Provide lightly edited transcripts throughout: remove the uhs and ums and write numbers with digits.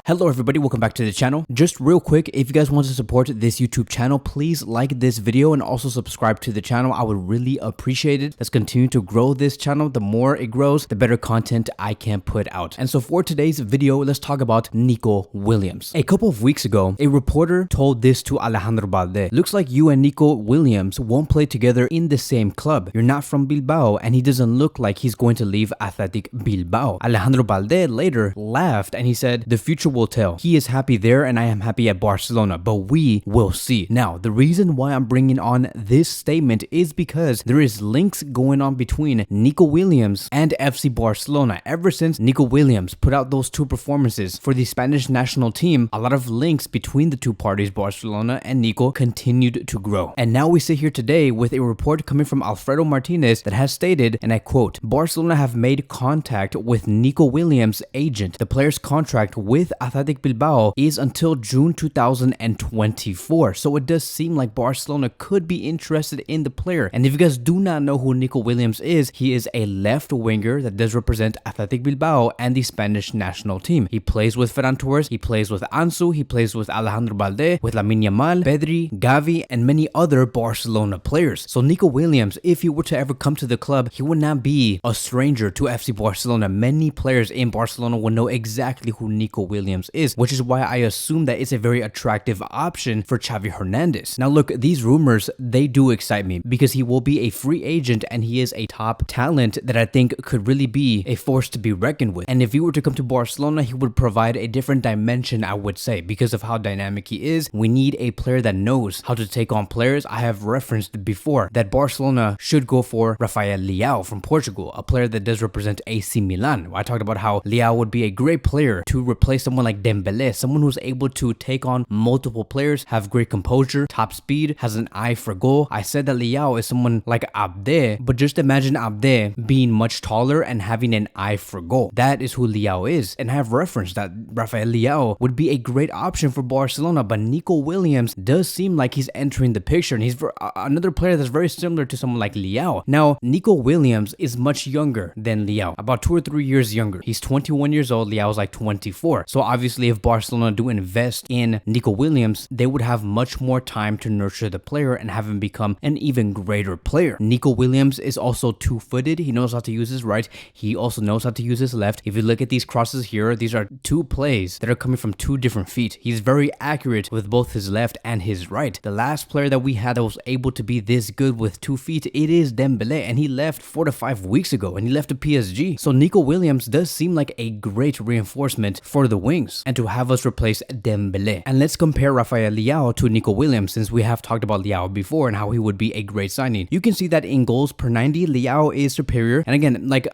Hello everybody, welcome back to the channel. Just real quick, if you guys want to support this YouTube channel, please like this video and also subscribe to the channel. I would really appreciate it. Let's continue to grow this channel. The more it grows, the better content I can put out. And so for today's video, let's talk about Nico Williams. A couple of weeks ago, a reporter told this to Alejandro Balde. Looks like you and Nico Williams won't play together in the same club. You're not from Bilbao and he doesn't look like he's going to leave Athletic Bilbao. Alejandro Balde later laughed and he said, the future will tell. He is happy there and I am happy at Barcelona, but we will see. Now, the reason why I'm bringing on this statement is because there is links going on between Nico Williams and FC Barcelona. Ever since Nico Williams put out those two performances for the Spanish national team, a lot of links between the two parties, Barcelona and Nico, continued to grow. And now we sit here today with a report coming from Alfredo Martinez that has stated, and I quote, Barcelona have made contact with Nico Williams' agent. The player's contract with Athletic Bilbao is until June 2024. So it does seem like Barcelona could be interested in the player. And if you guys do not know who Nico Williams is, he is a left winger that does represent Athletic Bilbao and the Spanish national team. He plays with Ferran Torres, he plays with Ansu, he plays with Alejandro Balde, with Lamine Yamal, Pedri, Gavi, and many other Barcelona players. So Nico Williams, if he were to ever come to the club, he would not be a stranger to FC Barcelona. Many players in Barcelona will know exactly who Nico Williams is, which is why I assume that it's a very attractive option for Xavi Hernandez. Now look, these rumors, they do excite me because he will be a free agent and he is a top talent that I think could really be a force to be reckoned with. And if he were to come to Barcelona, he would provide a different dimension, I would say, because of how dynamic he is. We need a player that knows how to take on players. I have referenced before that Barcelona should go for Rafael Leao from Portugal, a player that does represent AC Milan. I talked about how Leao would be a great player to replace someone like Dembele, someone who's able to take on multiple players, have great composure, top speed, has an eye for goal. I said that Leao is someone like Abde, but just imagine Abde being much taller and having an eye for goal. That is who Leao is. And I have referenced that Rafael Leao would be a great option for Barcelona, but Nico Williams does seem like he's entering the picture, and he's another player that's very similar to someone like Leao. Now, Nico Williams is much younger than Leao, about 2 or 3 years younger. He's 21 years old, Leao's like 24. So obviously if Barcelona do invest in Nico Williams, they would have much more time to nurture the player and have him become an even greater player. Nico Williams is also two-footed. He knows how to use his right. He also knows how to use his left. If you look at these crosses here, these are two plays that are coming from two different feet. He's very accurate with both his left and his right. The last player that we had that was able to be this good with 2 feet, it is Dembele, and he left 4 to 5 weeks ago and he left to PSG. So Nico Williams does seem like a great reinforcement for the wings and to have us replace Dembele. And let's compare Rafael Leao to Nico Williams, since we have talked about Leao before and how he would be a great signing. You can see that in goals per 90, Leao is superior. And again, like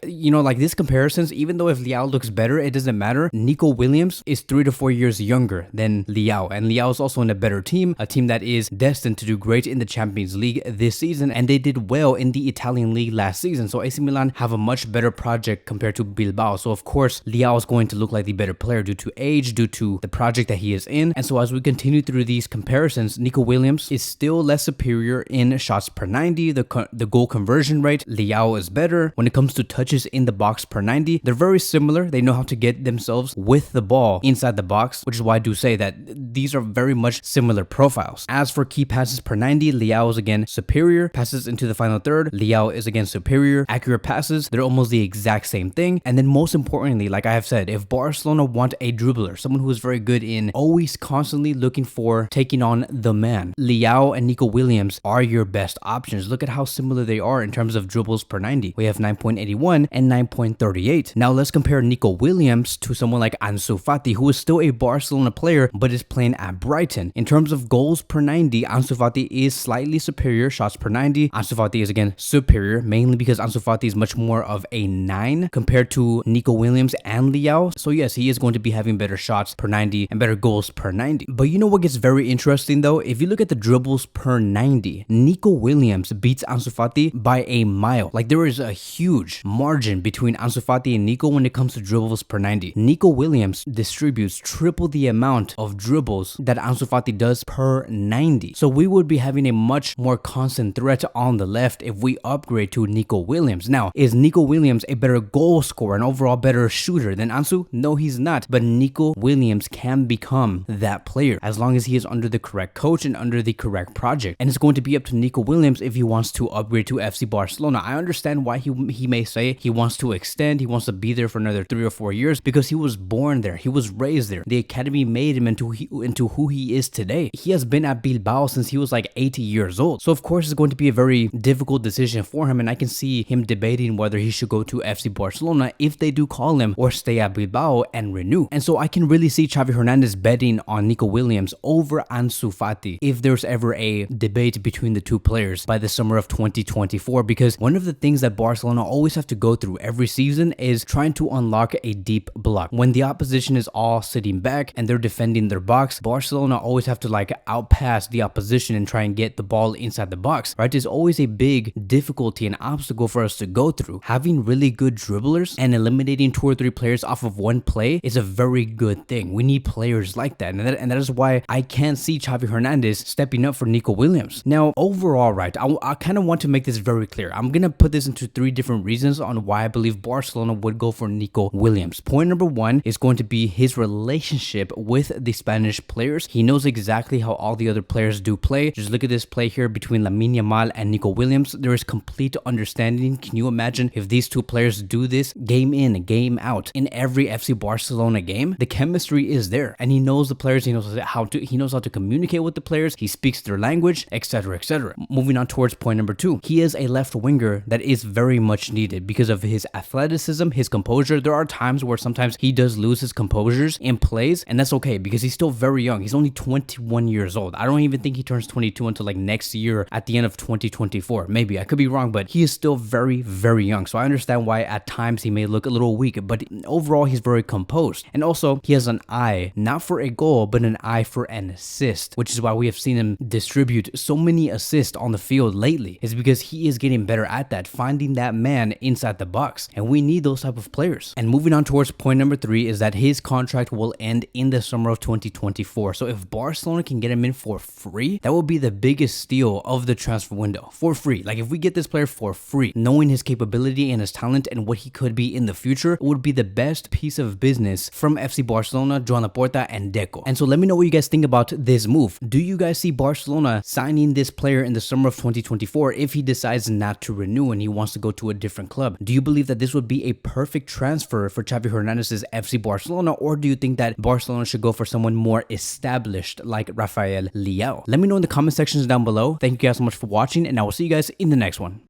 this comparisons, even though if Leao looks better, it doesn't matter. Nico Williams is 3 to 4 years younger than Leao, and Leao is also in a better team, a team that is destined to do great in the Champions League this season, and they did well in the Italian league last season. So AC Milan have a much better project compared to Bilbao. So of course, Leao is going to look like the better player due to age, due to the project that he is in. And so as we continue through these comparisons, Nico Williams is still less superior in shots per 90, the goal conversion rate. Leao is better. When it comes to touches in the box per 90, they're very similar. They know how to get themselves with the ball inside the box, which is why I do say that these are very much similar profiles. As for key passes per 90, Leao is again superior. Passes into the final third, Leao is again superior. Accurate passes, they're almost the exact same thing. And then most importantly, like I have said, if Barcelona want a dribbler, someone who is very good in always constantly looking for taking on the man, Leao and Nico Williams are your best options. Look at how similar they are in terms of dribbles per 90. We have 9.81 and 9.38. Now let's compare Nico Williams to someone like Ansu Fati, who is still a Barcelona player but is playing at Brighton. In terms of goals per 90, Ansu Fati is slightly superior. Shots per 90, Ansu Fati is again superior, mainly because Ansu Fati is much more of a 9 compared to Nico Williams and Leao. So yes, he is going to be having better shots per 90 and better goals per 90. But you know what gets very interesting though? If you look at the dribbles per 90, Nico Williams beats Ansu Fati by a mile. Like there is a huge margin between Ansu Fati and Nico when it comes to dribbles per 90. Nico Williams distributes triple the amount of dribbles that Ansu Fati does per 90. So we would be having a much more constant threat on the left if we upgrade to Nico Williams. Now, is Nico Williams a better goal scorer, an overall better shooter than Ansu? No, he's not. But Nico Williams can become that player as long as he is under the correct coach and under the correct project. And it's going to be up to Nico Williams if he wants to upgrade to FC Barcelona. I understand why he may say he wants to extend, he wants to be there for another 3 or 4 years because he was born there, he was raised there. The academy made him into who he is today. He has been at Bilbao since he was like 80 years old. So of course it's going to be a very difficult decision for him, and I can see him debating whether he should go to FC Barcelona if they do call him or stay at Bilbao and renew. And so I can really see Xavi Hernandez betting on Nico Williams over Ansu Fati if there's ever a debate between the two players by the summer of 2024, because one of the things that Barcelona always have to go through every season is trying to unlock a deep block. When the opposition is all sitting back and they're defending their box, Barcelona always have to like outpass the opposition and try and get the ball inside the box, right? There's always a big difficulty and obstacle for us to go through. Having really good dribblers and eliminating 2 or 3 players off of one play is a very good thing. We need players like that, and that is why I can't see Xavi Hernandez stepping up for Nico Williams. Now, overall, right, I kind of want to make this very clear. I'm gonna put this into 3 different reasons on why I believe Barcelona would go for Nico Williams. Point number 1 is going to be his relationship with the Spanish players. He knows exactly how all the other players do play. Just look at this play here between Lamine Yamal and Nico Williams. There is complete understanding. Can you imagine if these 2 players do this game in, game out in every FC Barcelona game? The chemistry is there, and he knows the players. He knows how to communicate with the players. He speaks their language, etc., etc. Moving on towards point number 2, he is a left winger that is very much needed because of his athleticism, his composure. There are times where sometimes he does lose his composures in plays, and that's okay because he's still very young. He's only 21 years old. I don't even think he turns 22 until like next year at the end of 2024. Maybe I could be wrong, but he is still very, very young. So I understand why at times he may look a little weak, but overall he's very composed. And also he has an eye, not for a goal, but an eye for an assist, which is why we have seen him distribute so many assists on the field lately. It's because he is getting better at that, finding that man inside the box. And we need those type of players. And moving on towards point number 3 is that his contract will end in the summer of 2024. So if Barcelona can get him in for free, that will be the biggest steal of the transfer window. For free. Like if we get this player for free, knowing his capability and his talent and what he could be in the future, it would be the best piece of business from FC Barcelona, Joan Laporta, and Deco. And so let me know what you guys think about this move. Do you guys see Barcelona signing this player in the summer of 2024 if he decides not to renew and he wants to go to a different club? Do you believe that this would be a perfect transfer for Xavi Hernandez's FC Barcelona, or do you think that Barcelona should go for someone more established like Rafael Leao? Let me know in the comment sections down below. Thank you guys so much for watching, and I will see you guys in the next one.